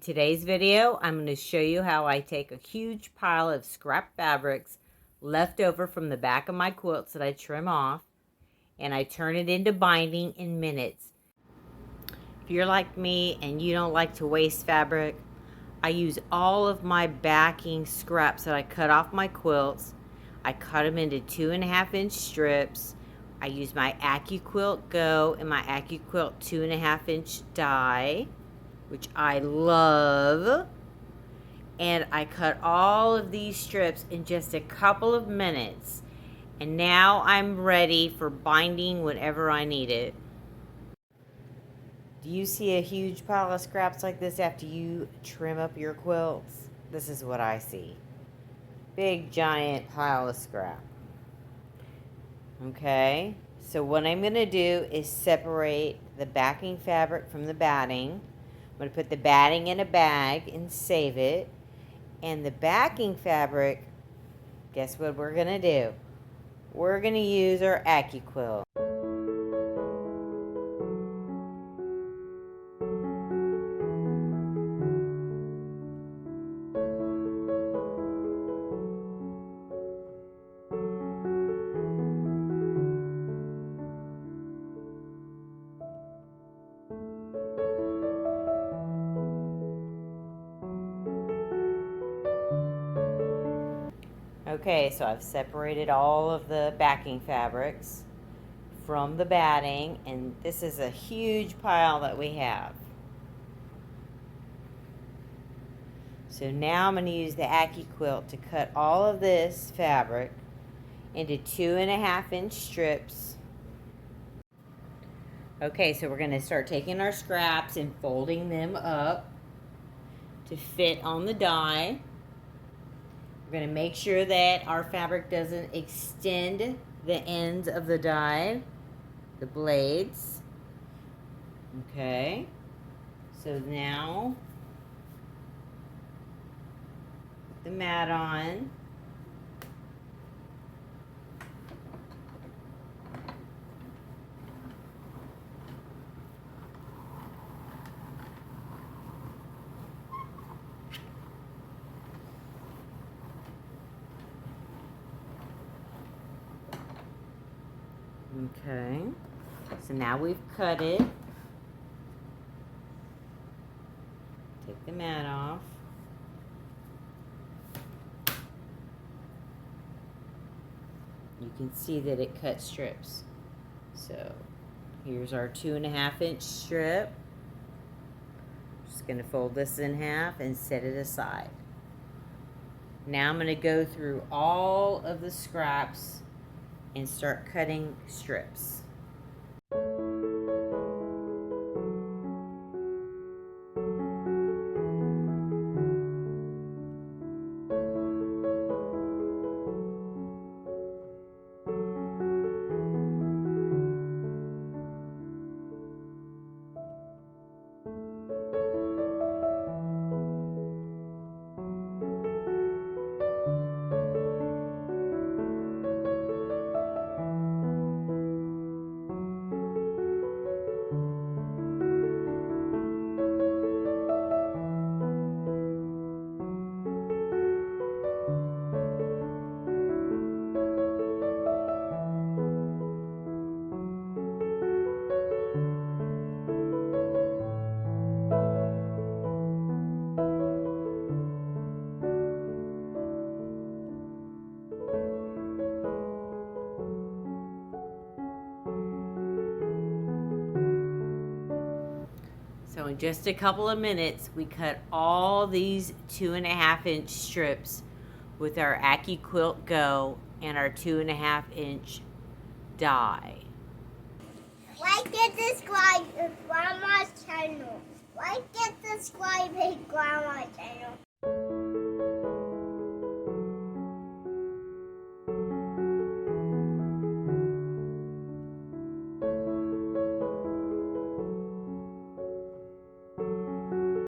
today's video, I'm going to show you how I take a huge pile of scrap fabrics left over from the back of my quilts that I trim off, and I turn it into binding in minutes. If you're like me and you don't like to waste fabric, I use all of my backing scraps that I cut off my quilts. I cut them into 2.5-inch strips. I use my ACCUQUILT Go and my ACCUQUILT 2.5-inch die, which I love. And I cut all of these strips in just a couple of minutes. And now I'm ready for binding whenever I need it. Do you see a huge pile of scraps like this after you trim up your quilts? This is what I see. Big giant pile of scrap. Okay, so what I'm going to do is separate the backing fabric from the batting. I'm going to put the batting in a bag and save it. And the backing fabric, guess what we're going to do? We're going to use our ACCUQUILT. Okay, so I've separated all of the backing fabrics from the batting, and this is a huge pile that we have. So now I'm going to use the ACCUQUILT to cut all of this fabric into 2.5-inch strips. Okay, so we're going to start taking our scraps and folding them up to fit on the die. We're going to make sure that our fabric doesn't extend the ends of the die, the blades. Okay, so now put the mat on. Okay, so now we've cut it. Take the mat off. You can see that it cut strips. So here's our 2.5-inch strip. Just going to fold this in half and set it aside. Now I'm going to go through all of the scraps and start cutting strips. So in just a couple of minutes, we cut all these 2.5-inch strips with our ACCUQUILT Go and our 2.5-inch die. Like and subscribe to Grandma's channel. Like and subscribe to Grandma's channel.